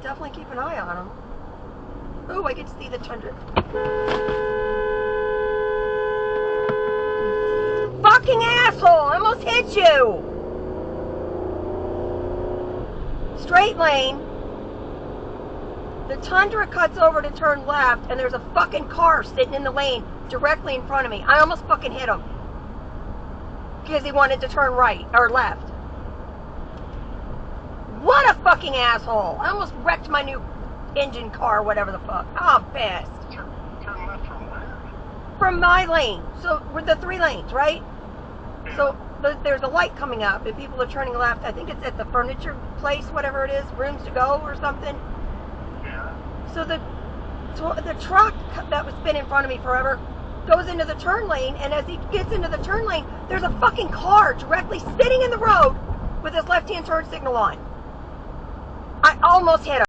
definitely keep an eye on them. Oh, I can see the Tundra. Fucking asshole! I almost hit you! Straight lane. The Tundra cuts over to turn left, and there's a fucking car sitting in the lane directly in front of me. I almost fucking hit him. Because he wanted to turn right, or left. What a fucking asshole! I almost wrecked my new engine car, whatever the fuck. Oh, I'm pissed. Turn left from where? From my lane. So, we're the 3 lanes, right? So, there's a light coming up, and people are turning left. I think it's at the furniture place, whatever it is, Rooms to Go or something. Yeah. So the truck that was been in front of me forever goes into the turn lane, and as he gets into the turn lane, there's a fucking car directly sitting in the road with his left-hand turn signal on. I almost hit him.